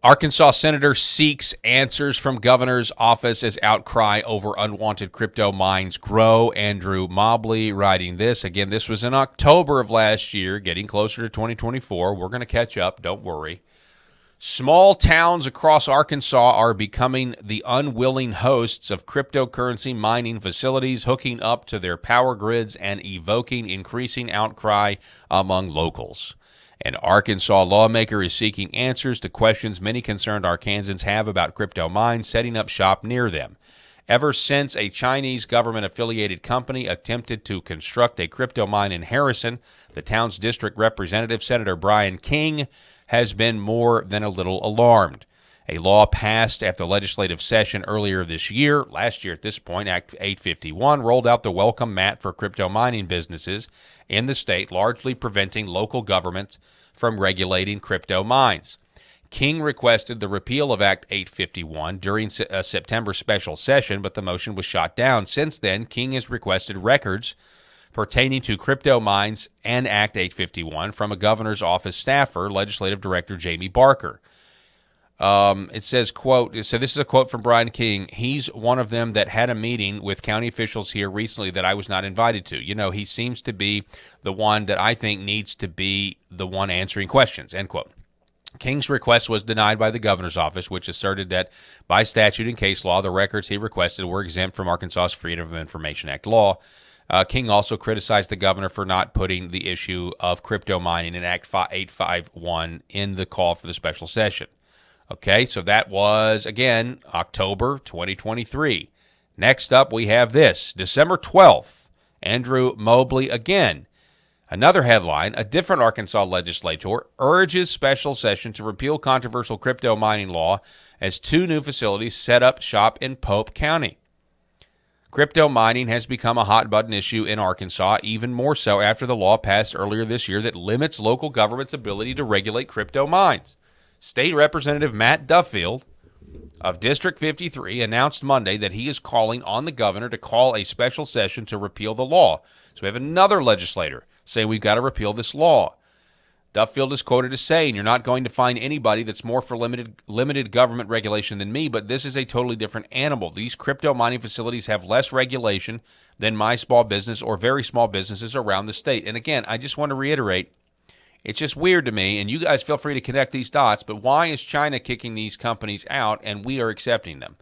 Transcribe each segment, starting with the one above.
Arkansas senator seeks answers from governor's office as outcry over unwanted crypto mines grow. Andrew Mobley writing this. Again, this was in October of last year, getting closer to 2024. We're going to catch up. Don't worry. Small towns across Arkansas are becoming the unwilling hosts of cryptocurrency mining facilities, hooking up to their power grids and evoking increasing outcry among locals. An Arkansas lawmaker is seeking answers to questions many concerned Arkansans have about crypto mines setting up shop near them. Ever since a Chinese government-affiliated company attempted to construct a crypto mine in Harrison, the town's district representative, Senator Brian King, has been more than a little alarmed. A law passed at the legislative session earlier this year, last year at this point, Act 851, rolled out the welcome mat for crypto mining businesses in the state, largely preventing local governments from regulating crypto mines. King requested the repeal of Act 851 during a September special session, but the motion was shot down. Since then, King has requested records pertaining to crypto mines and Act 851 from a governor's office staffer, Legislative Director Jamie Barker. It says, quote, so this is a quote from Brian King. He's one of them that had a meeting with county officials here recently that I was not invited to. You know, he seems to be the one that I think needs to be the one answering questions, end quote. King's request was denied by the governor's office, which asserted that by statute and case law, the records he requested were exempt from Arkansas's Freedom of Information Act law. King also criticized the governor for not putting the issue of crypto mining in Act 851 in the call for the special session. Okay, so that was, again, October 2023. Next up, we have this. December 12th, Andrew Mobley again. Another headline, a different Arkansas legislator urges special session to repeal controversial crypto mining law as two new facilities set up shop in Pope County. Crypto mining has become a hot-button issue in Arkansas, even more so after the law passed earlier this year that limits local government's ability to regulate crypto mines. State Representative Matt Duffield of District 53 announced Monday that he is calling on the governor to call a special session to repeal the law. So we have another legislator saying we've got to repeal this law. Duffield is quoted as saying, you're not going to find anybody that's more for limited government regulation than me, but this is a totally different animal. These crypto mining facilities have less regulation than my small business or very small businesses around the state. And again, I just want to reiterate, it's just weird to me, and you guys feel free to connect these dots, but why is China kicking these companies out and we are accepting them?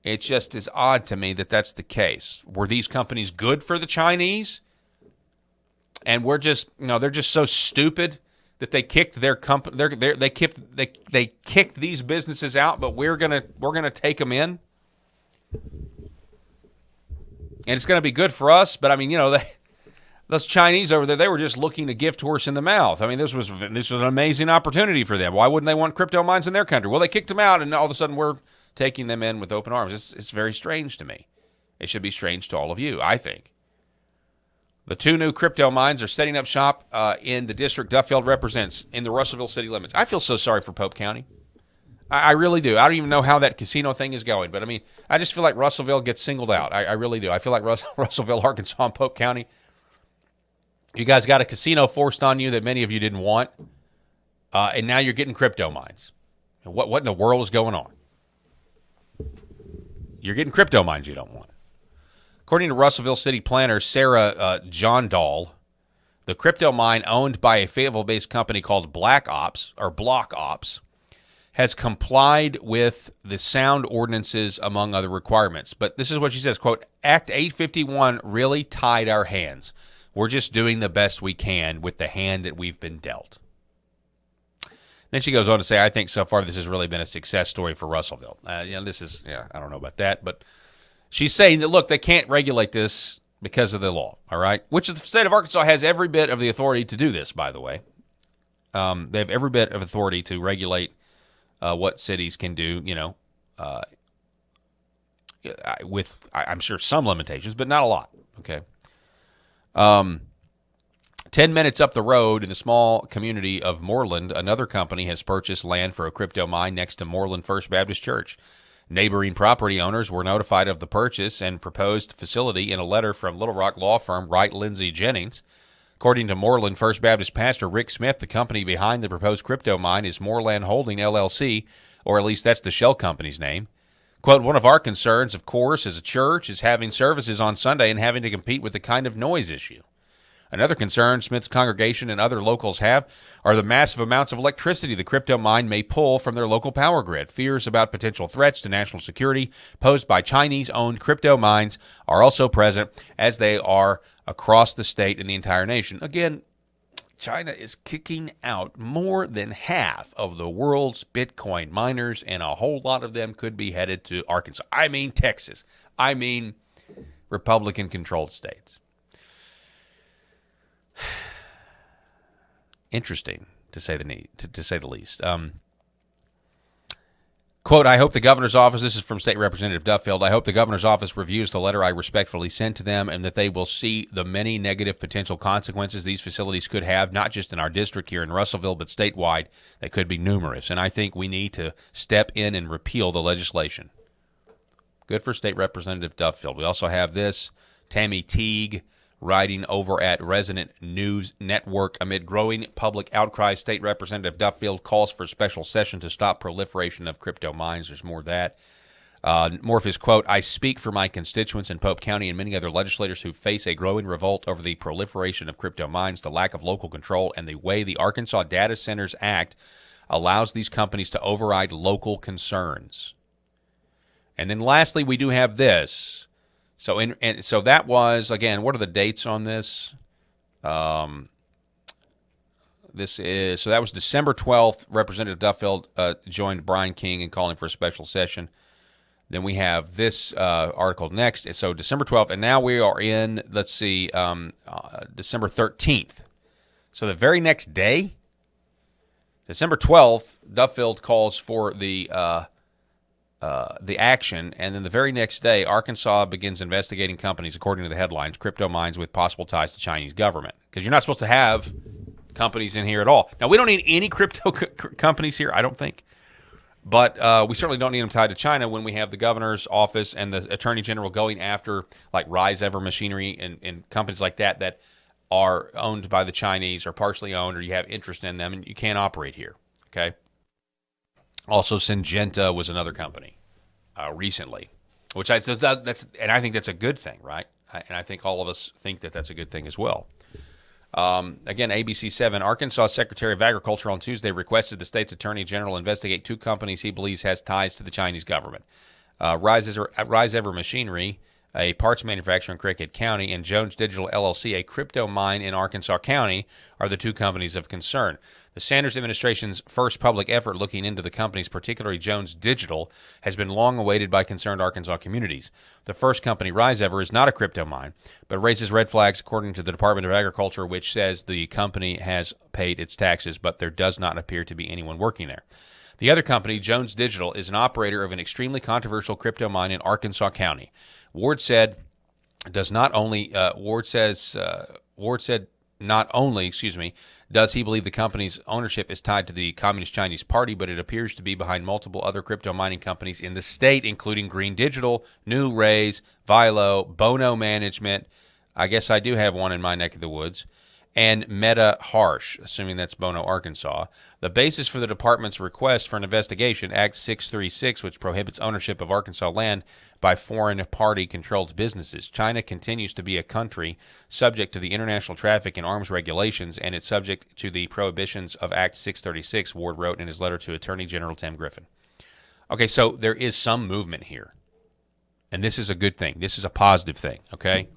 It just is odd to me that that's the case. Were these companies good for the Chinese? And we're just, they're just so stupid that they kicked their company. They kicked these businesses out, but we're gonna take them in, and it's gonna be good for us. But I mean, those Chinese over there, they were just looking a gift horse in the mouth. I mean, this was an amazing opportunity for them. Why wouldn't they want crypto mines in their country? Well, they kicked them out, and all of a sudden we're taking them in with open arms. It's very strange to me. It should be strange to all of you, I think. The two new crypto mines are setting up shop in the district Duffield represents in the Russellville city limits. I feel so sorry for Pope County. I really do. I don't even know how that casino thing is going, but I mean, I just feel like Russellville gets singled out. I really do. I feel like Russellville, Arkansas, and Pope County, you guys got a casino forced on you that many of you didn't want, and now you're getting crypto mines. What in the world is going on? You're getting crypto mines you don't want. According to Russellville City Planner Sarah John Dahl, the crypto mine owned by a Fayetteville-based company called Block Ops has complied with the sound ordinances, among other requirements. But this is what she says, quote, Act 851 really tied our hands. We're just doing the best we can with the hand that we've been dealt. Then she goes on to say, I think so far this has really been a success story for Russellville. I don't know about that, but she's saying that, look, they can't regulate this because of the law, all right? Which the state of Arkansas has every bit of the authority to do this, by the way. They have every bit of authority to regulate what cities can do, with, I'm sure, some limitations, but not a lot, okay? 10 minutes up the road in the small community of Moreland, another company has purchased land for a crypto mine next to Moreland First Baptist Church. Neighboring property owners were notified of the purchase and proposed facility in a letter from Little Rock law firm Wright Lindsay Jennings. According to Moreland First Baptist pastor Rick Smith, the company behind the proposed crypto mine is Moreland Holding LLC, or at least that's the shell company's name. Quote, one of our concerns, of course, as a church is having services on Sunday and having to compete with the kind of noise issue. Another concern Smith's congregation and other locals have are the massive amounts of electricity the crypto mine may pull from their local power grid. Fears about potential threats to national security posed by Chinese-owned crypto mines are also present, as they are across the state and the entire nation. Again, China is kicking out more than half of the world's Bitcoin miners, and a whole lot of them could be headed to Arkansas. I mean Texas. I mean Republican-controlled states. Interesting, to say the least. Quote, I hope the governor's office, this is from State Representative Duffield, I hope the governor's office reviews the letter I respectfully sent to them and that they will see the many negative potential consequences these facilities could have, not just in our district here in Russellville, but statewide. They could be numerous. And I think we need to step in and repeal the legislation. Good for State Representative Duffield. We also have this, Tammy Teague, writing over at Resident News Network. Amid growing public outcry, State Representative Duffield calls for a special session to stop proliferation of crypto mines. There's more of that. More of his quote, I speak for my constituents in Pope County and many other legislators who face a growing revolt over the proliferation of crypto mines, the lack of local control, and the way the Arkansas Data Centers Act allows these companies to override local concerns. And then lastly, we do have this. So that was, again, what are the dates on this? That was December 12th. Representative Duffield joined Brian King in calling for a special session. Then we have this article next. So December 12th, and now we are in, December 13th. So the very next day, December 12th, Duffield calls for the action, and then the very next day, Arkansas begins investigating companies, according to the headlines, crypto mines with possible ties to Chinese government. Because you're not supposed to have companies in here at all. Now, we don't need any crypto companies here, I don't think. But we certainly don't need them tied to China when we have the governor's office and the attorney general going after, like, Rise Ever Machinery and companies like that that are owned by the Chinese or partially owned, or you have interest in them, and you can't operate here, okay? Also, Syngenta was another company recently, and I think that's a good thing, right? And I think all of us think that that's a good thing as well. Again, ABC 7, Arkansas Secretary of Agriculture on Tuesday requested the state's attorney general investigate two companies he believes has ties to the Chinese government. Rise Ever Machinery, a parts manufacturer in Cricket County, and Jones Digital LLC, a crypto mine in Arkansas County, are the two companies of concern. The Sanders administration's first public effort looking into the companies, particularly Jones Digital, has been long awaited by concerned Arkansas communities. The first company, Rise Ever, is not a crypto mine, but raises red flags according to the Department of Agriculture, which says the company has paid its taxes, but there does not appear to be anyone working there. The other company, Jones Digital, is an operator of an extremely controversial crypto mine in Arkansas County. Ward said not only does he believe the company's ownership is tied to the Communist Chinese Party, but it appears to be behind multiple other crypto mining companies in the state, including Green Digital, New Rays, Vilo, Bono Management. I guess I do have one in my neck of the woods. And Meta Harsh, assuming that's Bono, Arkansas. The basis for the department's request for an investigation, Act 636, which prohibits ownership of Arkansas land by foreign party-controlled businesses. China continues to be a country subject to the international traffic in arms regulations, and it's subject to the prohibitions of Act 636, Ward wrote in his letter to Attorney General Tim Griffin. Okay, so there is some movement here, and this is a good thing. This is a positive thing, okay?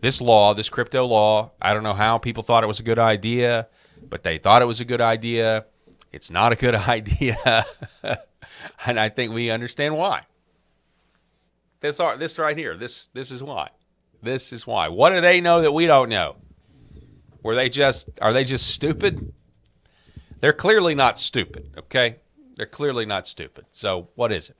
This law, this crypto law, I don't know how people thought it was a good idea, but they thought it was a good idea. It's not a good idea, and I think we understand why. This right here, this is why. This is why. What do they know that we don't know? Are they just stupid? They're clearly not stupid, okay? They're clearly not stupid. So what is it?